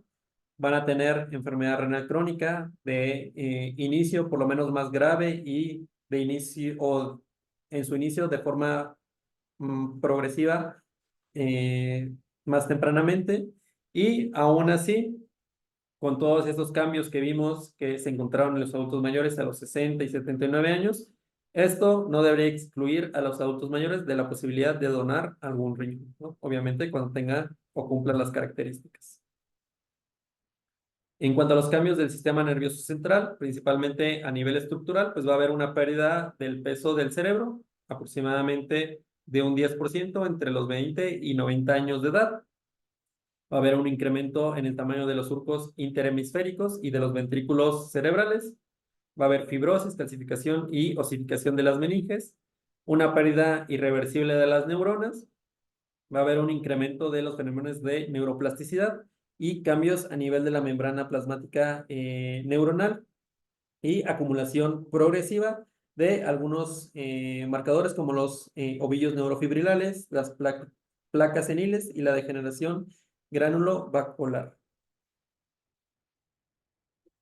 van a tener enfermedad renal crónica de inicio por lo menos más grave y de inicio o en su inicio de forma progresiva más tempranamente, y aún así con todos estos cambios que vimos que se encontraron en los adultos mayores a los 60 y 79 años, esto no debería excluir a los adultos mayores de la posibilidad de donar algún riñón, ¿no? Obviamente cuando tenga o cumpla las características. En cuanto a los cambios del sistema nervioso central, principalmente a nivel estructural, pues va a haber una pérdida del peso del cerebro, aproximadamente de un 10% entre los 20 y 90 años de edad. Va a haber un incremento en el tamaño de los surcos interhemisféricos y de los ventrículos cerebrales. Va a haber fibrosis, calcificación y osificación de las meninges. Una pérdida irreversible de las neuronas. Va a haber un incremento de los fenómenos de neuroplasticidad y cambios a nivel de la membrana plasmática neuronal y acumulación progresiva de algunos marcadores como los ovillos neurofibrilales, las placas placas seniles y la degeneración granulovacuolar.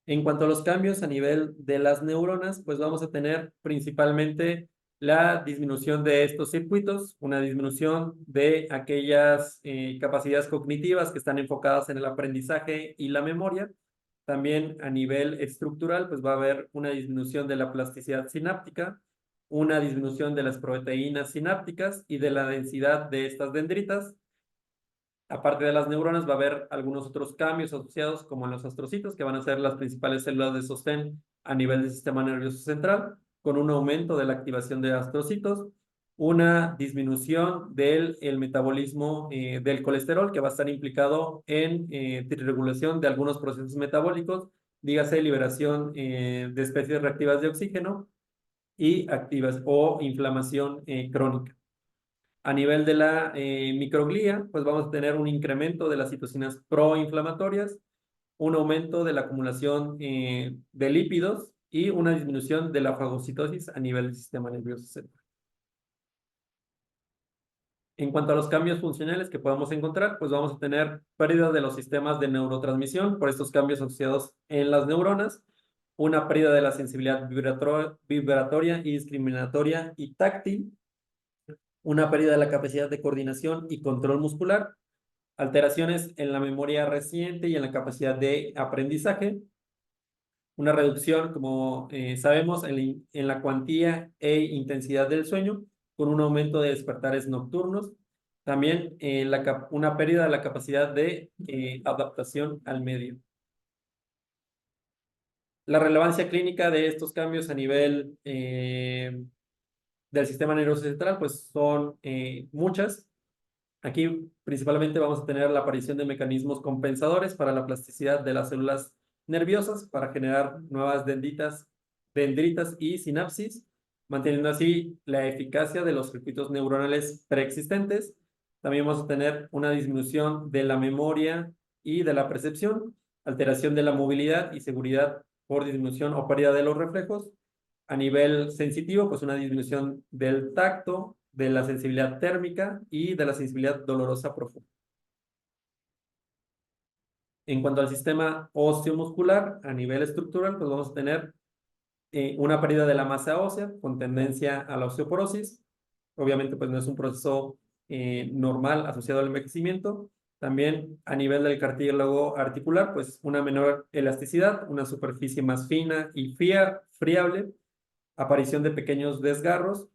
En cuanto a los cambios a nivel de las neuronas, pues vamos a tener principalmente la disminución de estos circuitos, una disminución de aquellas capacidades cognitivas que están enfocadas en el aprendizaje y la memoria. También a nivel estructural, pues va a haber una disminución de la plasticidad sináptica, una disminución de las proteínas sinápticas y de la densidad de estas dendritas. Aparte de las neuronas, va a haber algunos otros cambios asociados, como en los astrocitos, que van a ser las principales células de sostén a nivel del sistema nervioso central, con un aumento de la activación de astrocitos, una disminución del el metabolismo del colesterol, que va a estar implicado en regulación de algunos procesos metabólicos, dígase liberación de especies reactivas de oxígeno y activas o inflamación crónica. A nivel de la microglía, pues vamos a tener un incremento de las citocinas proinflamatorias, un aumento de la acumulación de lípidos y una disminución de la fagocitosis a nivel del sistema nervioso central. En cuanto a los cambios funcionales que podemos encontrar, pues vamos a tener pérdida de los sistemas de neurotransmisión por estos cambios asociados en las neuronas, una pérdida de la sensibilidad vibratoria y discriminatoria y táctil, una pérdida de la capacidad de coordinación y control muscular, alteraciones en la memoria reciente y en la capacidad de aprendizaje, una reducción, como sabemos, en la cuantía e intensidad del sueño, con un aumento de despertares nocturnos, también una pérdida de la capacidad de adaptación al medio. La relevancia clínica de estos cambios a nivel del sistema nervioso central, pues son muchas. Aquí principalmente vamos a tener la aparición de mecanismos compensadores para la plasticidad de las células nerviosas para generar nuevas dendritas y sinapsis, manteniendo así la eficacia de los circuitos neuronales preexistentes. También vamos a tener una disminución de la memoria y de la percepción, alteración de la movilidad y seguridad por disminución o pérdida de los reflejos. A nivel sensitivo, pues una disminución del tacto, de la sensibilidad térmica y de la sensibilidad dolorosa profunda. En cuanto al sistema osteomuscular, a nivel estructural, pues vamos a tener una pérdida de la masa ósea con tendencia a la osteoporosis. Obviamente, pues no es un proceso normal asociado al envejecimiento. También a nivel del cartílago articular, pues una menor elasticidad, una superficie más fina y friable, aparición de pequeños desgarros,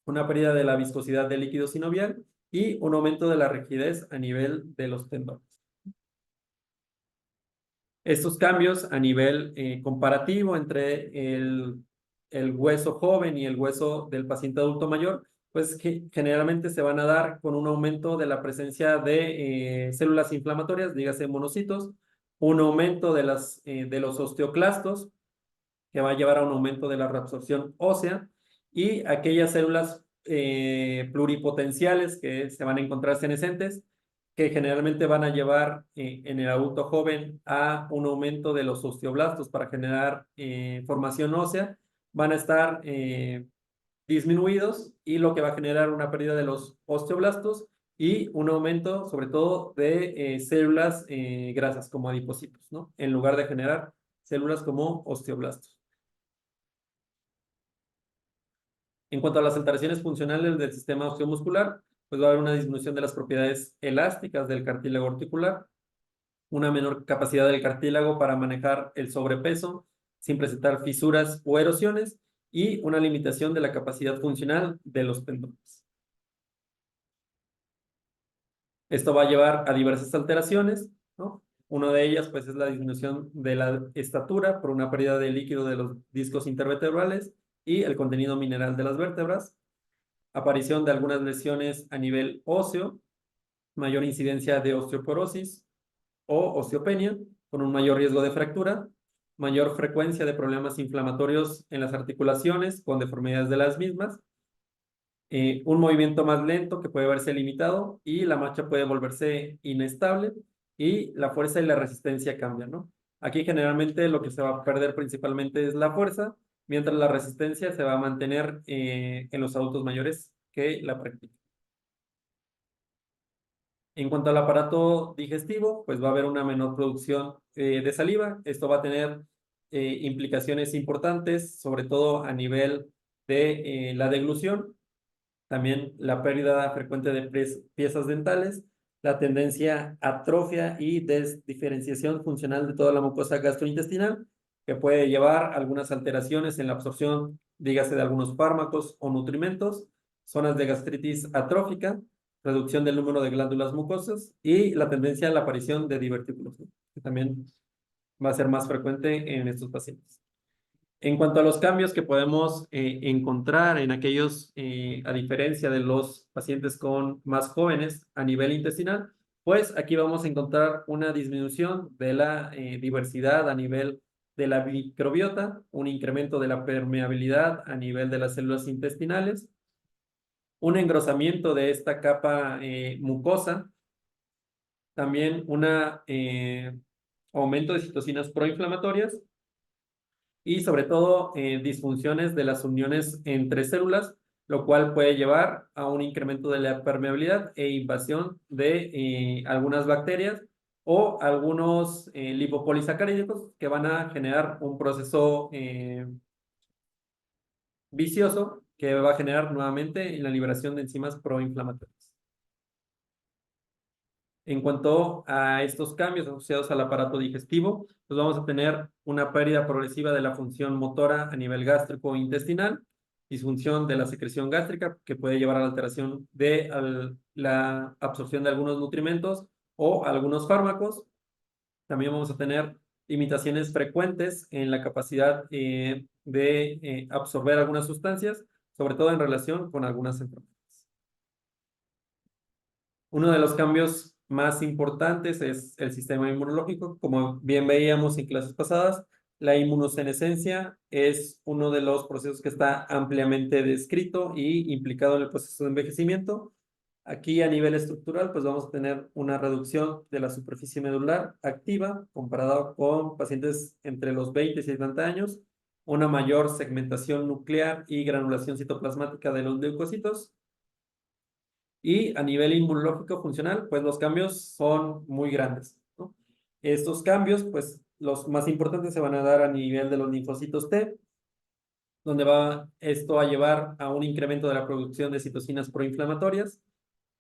una pérdida de la viscosidad del líquido sinovial y un aumento de la rigidez a nivel de los tendones. Estos cambios a nivel comparativo entre el hueso joven y el hueso del paciente adulto mayor, pues que generalmente se van a dar con un aumento de la presencia de células inflamatorias, dígase monocitos, un aumento de los osteoclastos, que va a llevar a un aumento de la reabsorción ósea, y aquellas células pluripotenciales que se van a encontrar senescentes, que generalmente van a llevar en el adulto joven a un aumento de los osteoblastos para generar formación ósea, van a estar disminuidos, y lo que va a generar una pérdida de los osteoblastos y un aumento sobre todo de células grasas como adipocitos, ¿no? En lugar de generar células como osteoblastos. En cuanto a las alteraciones funcionales del sistema osteomuscular, pues va a haber una disminución de las propiedades elásticas del cartílago articular, una menor capacidad del cartílago para manejar el sobrepeso sin presentar fisuras o erosiones, y una limitación de la capacidad funcional de los tendones. Esto va a llevar a diversas alteraciones, ¿no? Una de ellas, pues, es la disminución de la estatura por una pérdida de líquido de los discos intervertebrales y el contenido mineral de las vértebras, aparición de algunas lesiones a nivel óseo, mayor incidencia de osteoporosis o osteopenia, con un mayor riesgo de fractura, mayor frecuencia de problemas inflamatorios en las articulaciones con deformidades de las mismas, un movimiento más lento que puede verse limitado, y la marcha puede volverse inestable y la fuerza y la resistencia cambian, ¿no? Aquí generalmente lo que se va a perder principalmente es la fuerza, mientras la resistencia se va a mantener en los adultos mayores que la practican. En cuanto al aparato digestivo, pues va a haber una menor producción de saliva. Esto va a tener implicaciones importantes, sobre todo a nivel de la deglución, también la pérdida frecuente de piezas dentales, la tendencia a atrofia y desdiferenciación funcional de toda la mucosa gastrointestinal, que puede llevar a algunas alteraciones en la absorción, dígase, de algunos fármacos o nutrimentos, zonas de gastritis atrófica, reducción del número de glándulas mucosas y la tendencia a la aparición de divertículos, ¿no? Que también va a ser más frecuente en estos pacientes. En cuanto a los cambios que podemos encontrar en aquellos, a diferencia de los pacientes con más jóvenes a nivel intestinal, pues aquí vamos a encontrar una disminución de la diversidad a nivel de la microbiota, un incremento de la permeabilidad a nivel de las células intestinales, un engrosamiento de esta capa mucosa, también un aumento de citocinas proinflamatorias y sobre todo disfunciones de las uniones entre células, lo cual puede llevar a un incremento de la permeabilidad e invasión de algunas bacterias o algunos lipopolisacáridos que van a generar un proceso vicioso que va a generar nuevamente la liberación de enzimas proinflamatorias. En cuanto a estos cambios asociados al aparato digestivo, pues vamos a tener una pérdida progresiva de la función motora a nivel gástrico e intestinal, disfunción de la secreción gástrica que puede llevar a la alteración de la absorción de algunos nutrimentos o algunos fármacos. También vamos a tener limitaciones frecuentes en la capacidad de absorber algunas sustancias, sobre todo en relación con algunas enfermedades. Uno de los cambios más importantes es el sistema inmunológico. Como bien veíamos en clases pasadas, la inmunosenescencia es uno de los procesos que está ampliamente descrito y implicado en el proceso de envejecimiento. Aquí a nivel estructural, pues vamos a tener una reducción de la superficie medular activa comparado con pacientes entre los 20 y 70 años, una mayor segmentación nuclear y granulación citoplasmática de los leucocitos. Y a nivel inmunológico funcional, pues los cambios son muy grandes, ¿no? Estos cambios, pues los más importantes se van a dar a nivel de los linfocitos T, donde va esto a llevar a un incremento de la producción de citocinas proinflamatorias,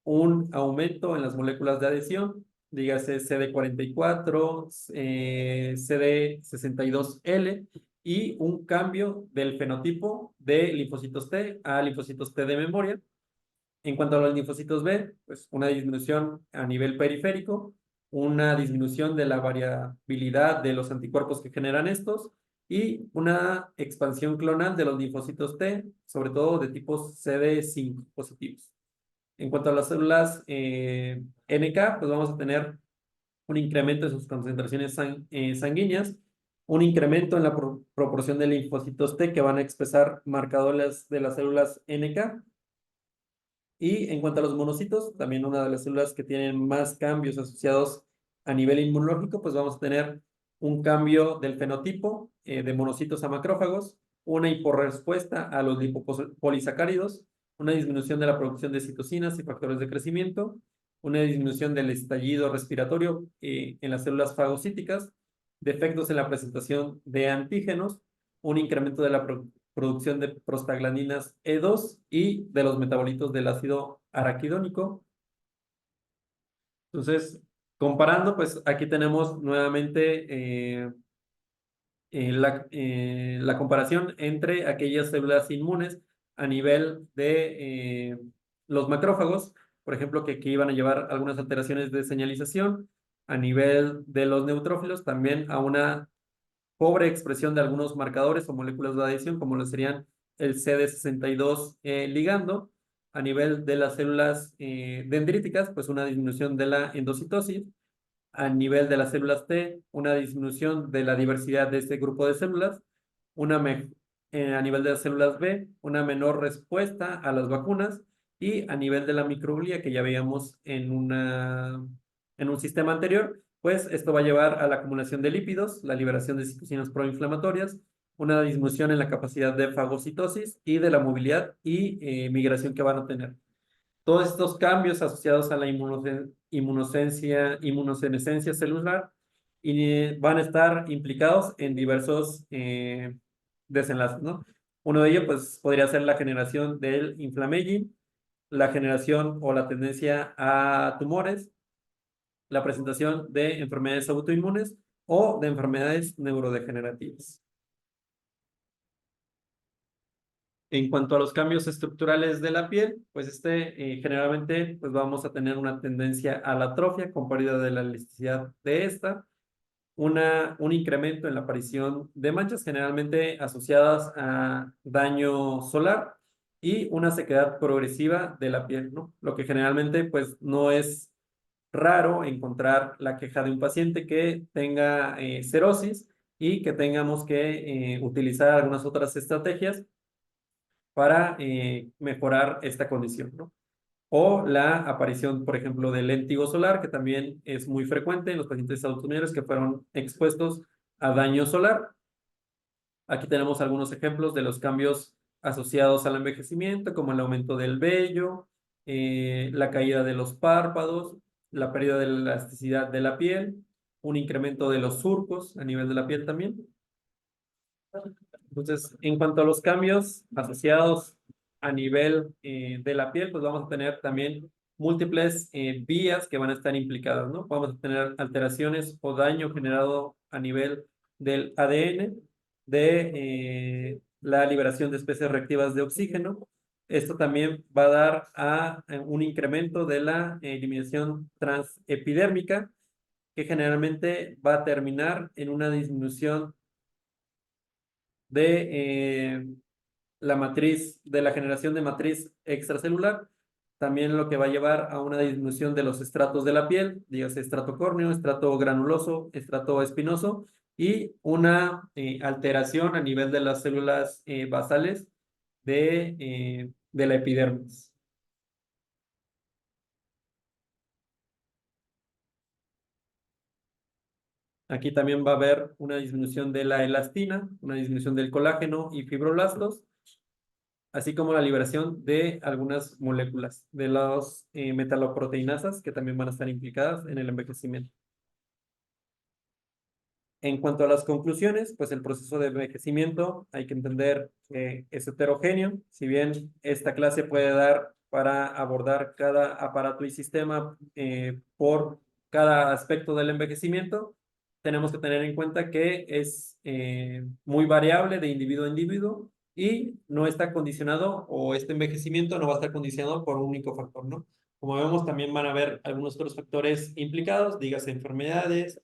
un aumento en las moléculas de adhesión, dígase CD44, CD62L, y un cambio del fenotipo de linfocitos T a linfocitos T de memoria. En cuanto a los linfocitos B, pues una disminución a nivel periférico, una disminución de la variabilidad de los anticuerpos que generan estos y una expansión clonal de los linfocitos T, sobre todo de tipos CD5 positivos. En cuanto a las células NK, pues vamos a tener un incremento en sus concentraciones sanguíneas, un incremento en la proporción de linfocitos T que van a expresar marcadores de las células NK. Y en cuanto a los monocitos, también una de las células que tienen más cambios asociados a nivel inmunológico, pues vamos a tener un cambio del fenotipo de monocitos a macrófagos, una hiporrespuesta a los lipopolisacáridos, una disminución de la producción de citocinas y factores de crecimiento, una disminución del estallido respiratorio en las células fagocíticas, defectos en la presentación de antígenos, un incremento de la producción de prostaglandinas E2 y de los metabolitos del ácido araquidónico. Entonces, comparando, pues aquí tenemos nuevamente la comparación entre aquellas células inmunes a nivel de los macrófagos, por ejemplo, que iban a llevar algunas alteraciones de señalización, a nivel de los neutrófilos, también a una pobre expresión de algunos marcadores o moléculas de adhesión, como lo serían el CD62 ligando. A nivel de las células dendríticas, pues una disminución de la endocitosis. A nivel de las células T, una disminución de la diversidad de este grupo de células. A nivel de las células B, una menor respuesta a las vacunas. Y a nivel de la microglia, que ya veíamos en un sistema anterior, pues esto va a llevar a la acumulación de lípidos, la liberación de citocinas proinflamatorias, una disminución en la capacidad de fagocitosis y de la movilidad y migración que van a tener. Todos estos cambios asociados a la inmunosenescencia celular y van a estar implicados en diversos desenlaces, ¿no? Uno de ellos, pues, podría ser la generación del inflamaging, la generación o la tendencia a tumores, la presentación de enfermedades autoinmunes o de enfermedades neurodegenerativas. En cuanto a los cambios estructurales de la piel, pues generalmente pues vamos a tener una tendencia a la atrofia con pérdida de la elasticidad de esta, un incremento en la aparición de manchas generalmente asociadas a daño solar y una sequedad progresiva de la piel, ¿no? Lo que generalmente pues no es raro encontrar la queja de un paciente que tenga cerosis y que tengamos que utilizar algunas otras estrategias para mejorar esta condición, ¿no? O la aparición, por ejemplo, del léntigo solar, que también es muy frecuente en los pacientes adultos mayores que fueron expuestos a daño solar. Aquí tenemos algunos ejemplos de los cambios asociados al envejecimiento, como el aumento del vello, la caída de los párpados, la pérdida de la elasticidad de la piel, un incremento de los surcos a nivel de la piel también. Entonces, en cuanto a los cambios asociados a nivel de la piel, pues vamos a tener también múltiples vías que van a estar implicadas, ¿no? Vamos a tener alteraciones o daño generado a nivel del ADN, de la liberación de especies reactivas de oxígeno. Esto también va a dar a un incremento de la eliminación transepidérmica, que generalmente va a terminar en una disminución de la matriz, de la generación de matriz extracelular, también lo que va a llevar a una disminución de los estratos de la piel, dígase estrato córneo, estrato granuloso, estrato espinoso, y una alteración a nivel de las células basales de la epidermis. Aquí también va a haber una disminución de la elastina, una disminución del colágeno y fibroblastos, así como la liberación de algunas moléculas de las metaloproteinasas que también van a estar implicadas en el envejecimiento. En cuanto a las conclusiones, pues el proceso de envejecimiento hay que entender que es heterogéneo, si bien esta clase puede dar para abordar cada aparato y sistema por cada aspecto del envejecimiento, tenemos que tener en cuenta que es muy variable de individuo a individuo y no está condicionado, o este envejecimiento no va a estar condicionado por un único factor, ¿no? Como vemos, también van a haber algunos otros factores implicados, dígase enfermedades,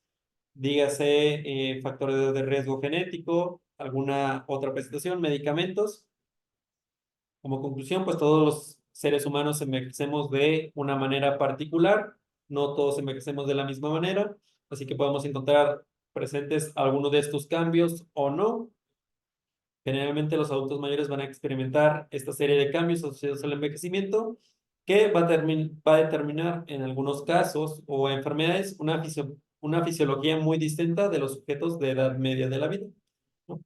dígase factores de riesgo genético, alguna otra presentación, medicamentos. Como conclusión, pues todos los seres humanos envejecemos de una manera particular, no todos envejecemos de la misma manera, así que podemos encontrar presentes algunos de estos cambios o no. Generalmente los adultos mayores van a experimentar esta serie de cambios asociados al envejecimiento que va a determinar en algunos casos o enfermedades una fisiología muy distinta de los sujetos de edad media de la vida, ¿no?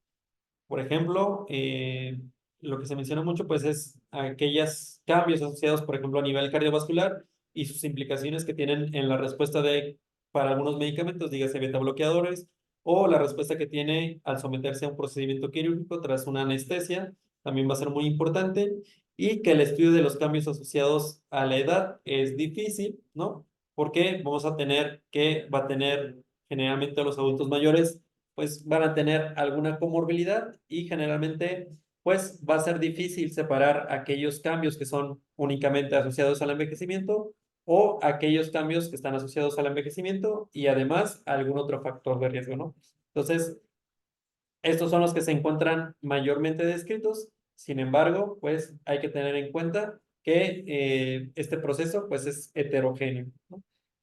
Por ejemplo, lo que se menciona mucho pues es aquellos cambios asociados, por ejemplo, a nivel cardiovascular y sus implicaciones que tienen en la respuesta para algunos medicamentos, dígase beta bloqueadores, o la respuesta que tiene al someterse a un procedimiento quirúrgico tras una anestesia, también va a ser muy importante, y que el estudio de los cambios asociados a la edad es difícil, ¿no? Porque va a tener generalmente los adultos mayores pues van a tener alguna comorbilidad y generalmente pues va a ser difícil separar aquellos cambios que son únicamente asociados al envejecimiento o aquellos cambios que están asociados al envejecimiento y además algún otro factor de riesgo, ¿no? Entonces, estos son los que se encuentran mayormente descritos. Sin embargo, pues hay que tener en cuenta que este proceso pues es heterogéneo, ¿no?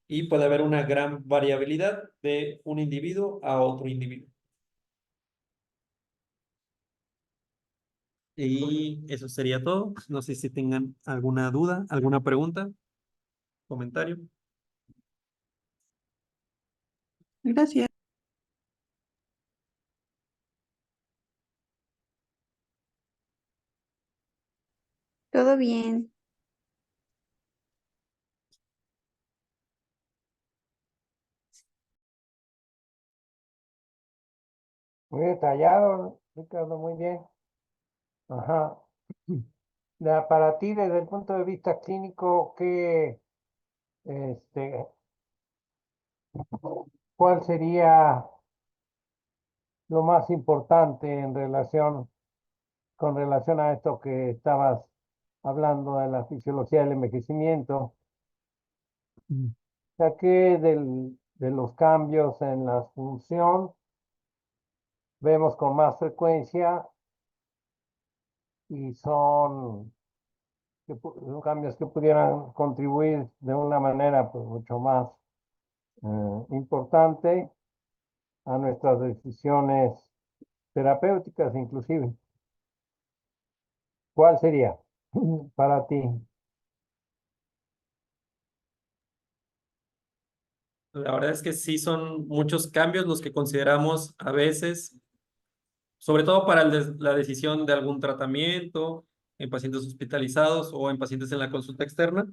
Y puede haber una gran variabilidad de un individuo a otro individuo. Y eso sería todo. No sé si tengan alguna duda, alguna pregunta, comentario. Gracias. Todo bien. Muy detallado, Ricardo, muy bien. Ajá. Para ti, desde el punto de vista clínico, este, ¿cuál sería lo más importante con relación a esto que estabas hablando de la fisiología del envejecimiento? Ya que de los cambios en la función vemos con más frecuencia y son cambios que pudieran contribuir de una manera pues, mucho más importante a nuestras decisiones terapéuticas inclusive. ¿Cuál sería para ti? La verdad es que sí son muchos cambios los que consideramos a veces, sobre todo para la decisión de algún tratamiento en pacientes hospitalizados o en pacientes en la consulta externa.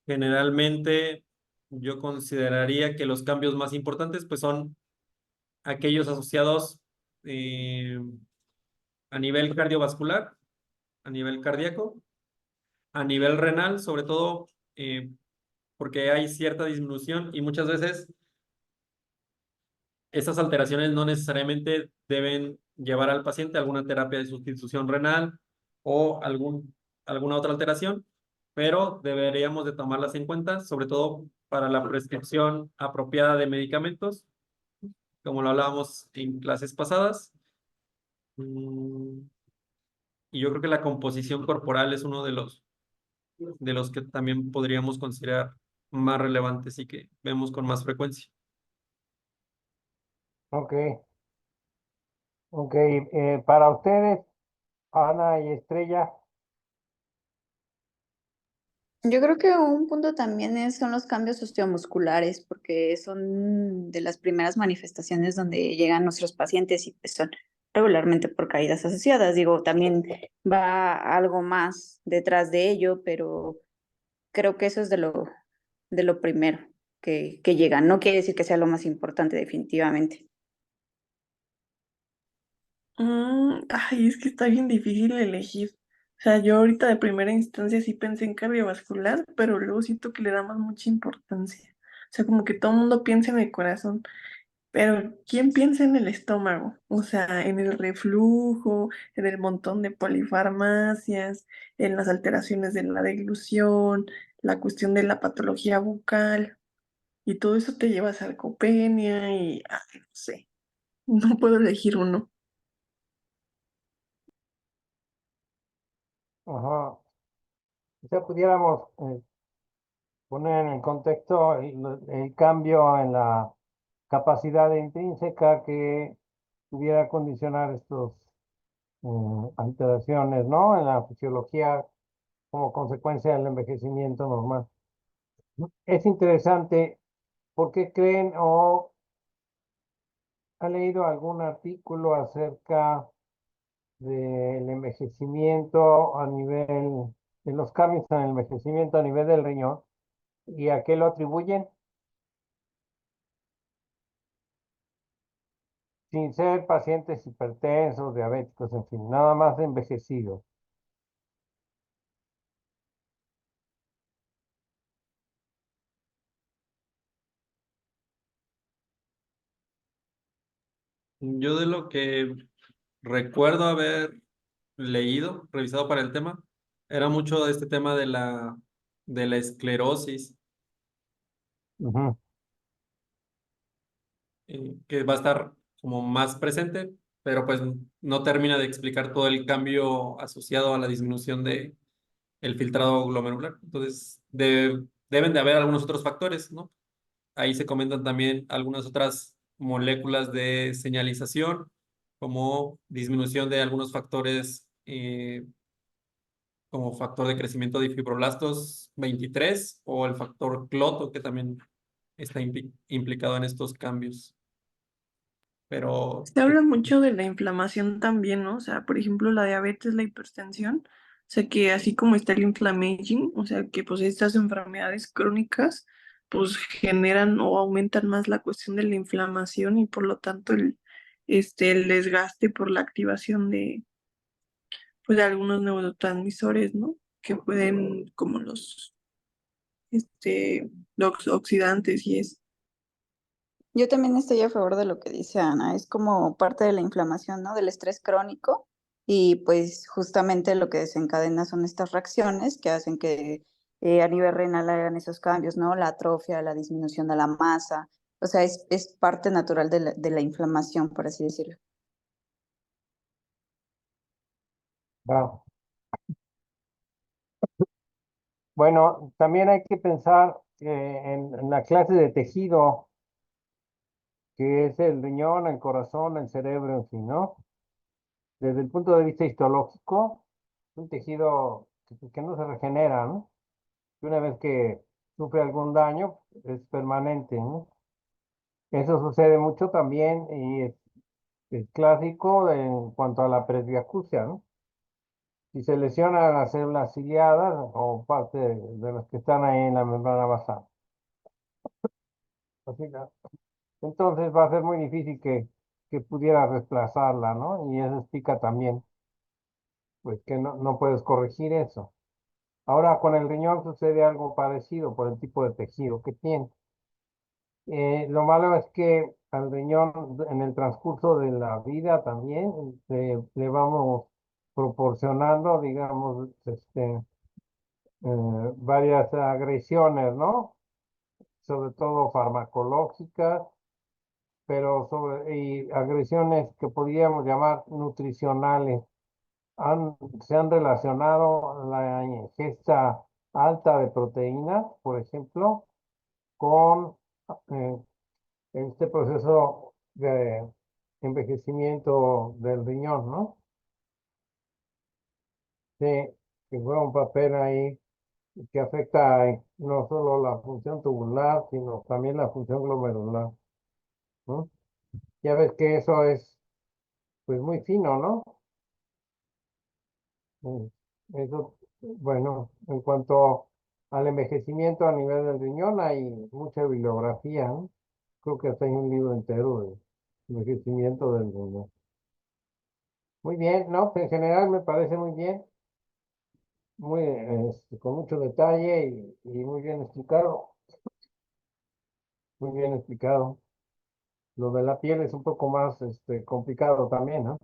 Generalmente yo consideraría que los cambios más importantes pues son aquellos asociados eh, a nivel cardiovascular, a nivel cardíaco, a nivel renal, sobre todo porque hay cierta disminución y muchas veces esas alteraciones no necesariamente deben llevar al paciente a alguna terapia de sustitución renal o alguna otra alteración, pero deberíamos de tomarlas en cuenta, sobre todo para la prescripción apropiada de medicamentos, como lo hablábamos en clases pasadas. Mm, Y yo creo que la composición corporal es uno de los que también podríamos considerar más relevantes y que vemos con más frecuencia. Ok, ok. Para ustedes, Ana y Estrella, Yo creo que un punto también son los cambios osteomusculares, porque son de las primeras manifestaciones donde llegan nuestros pacientes y pues son regularmente por caídas asociadas. Digo, también va algo más detrás de ello, pero creo que eso es de lo primero que llega. No quiere decir que sea lo más importante, definitivamente. Ay, es que está bien difícil elegir. O sea, yo ahorita de primera instancia sí pensé en cardiovascular, pero luego siento que le damos mucha importancia. O sea, como que todo el mundo piensa en el corazón, pero ¿quién piensa en el estómago? O sea, en el reflujo, en el montón de polifarmacias, en las alteraciones de la deglución, la cuestión de la patología bucal, y todo eso te lleva a sarcopenia y, ay, no sé, no puedo elegir uno. ajá, ya pudiéramos poner en el contexto el cambio en la capacidad intrínseca que pudiera condicionar estos alteraciones, ¿no? En la fisiología como consecuencia del envejecimiento normal. Es interesante, ¿por qué creen o ha leído algún artículo acerca del envejecimiento a nivel, de los cambios en el envejecimiento a nivel del riñón y a qué lo atribuyen? Sin ser pacientes hipertensos, diabéticos, en fin, nada más envejecidos. Yo de lo que recuerdo haber leído, revisado para el tema, era mucho de este tema de la esclerosis, Ujú. que va a estar como más presente, pero pues no termina de explicar todo el cambio asociado a la disminución de el filtrado glomerular. Entonces, deben de haber algunos otros factores, ¿no? Ahí se comentan también algunas otras moléculas de señalización, como disminución de algunos factores, como factor de crecimiento de fibroblastos 23 o el factor cloto, que también está implicado en estos cambios. Pero, Se habla mucho de la inflamación también, ¿no? O sea, por ejemplo, la diabetes, la hipertensión, o sea, que así como está el inflammaging, o sea, que pues estas enfermedades crónicas, pues generan o aumentan más la cuestión de la inflamación y por lo tanto el desgaste por la activación de, pues, de algunos neurotransmisores, ¿no? Que pueden, como los oxidantes y eso. Yo también estoy a favor de lo que dice Ana, es como parte de la inflamación, ¿no? Del estrés crónico y pues justamente lo que desencadena son estas reacciones que hacen que a nivel renal hagan esos cambios, ¿no? La atrofia, la disminución de la masa, o sea, es parte natural de la inflamación, por así decirlo. Bravo. Bueno, también hay que pensar en la clase de tejido que es el riñón, el corazón, el cerebro, en fin, ¿no? Desde el punto de vista histológico, es un tejido que no se regenera, ¿no? Que una vez que sufre algún daño, es permanente, ¿no? Eso sucede mucho también y es clásico en cuanto a la presbiacusia, ¿no? Si se lesionan las células ciliadas o parte de las que están ahí en la membrana basal. Así que, entonces va a ser muy difícil que pudiera reemplazarla, ¿no? Y eso explica también, pues, que no puedes corregir eso. Ahora con el riñón sucede algo parecido por el tipo de tejido que tiene. Lo malo es que al riñón en el transcurso de la vida también le vamos proporcionando, digamos, varias agresiones, ¿no? Sobre todo farmacológicas, pero y agresiones que podríamos llamar nutricionales. Se han relacionado la ingesta alta de proteínas, por ejemplo, con eh, este proceso de envejecimiento del riñón, ¿no? Sí, que juega un papel ahí que afecta no solo la función tubular, sino también la función glomerular, ¿no? Ya ves que eso es, pues, muy fino, ¿no? Eso, bueno, en cuanto al envejecimiento a nivel del riñón, hay mucha bibliografía, ¿no? Creo que hasta hay un libro entero de envejecimiento del riñón. Muy bien, ¿no? En general me parece muy bien, muy, con mucho detalle y muy bien explicado, muy bien explicado. Lo de la piel es un poco más, complicado también, ¿no?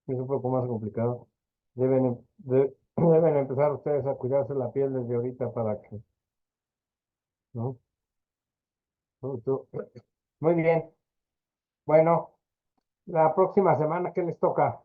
Es un poco más complicado. Deben empezar ustedes a cuidarse la piel desde ahorita para que, ¿no? Muy bien. Bueno, la próxima semana, ¿qué les toca?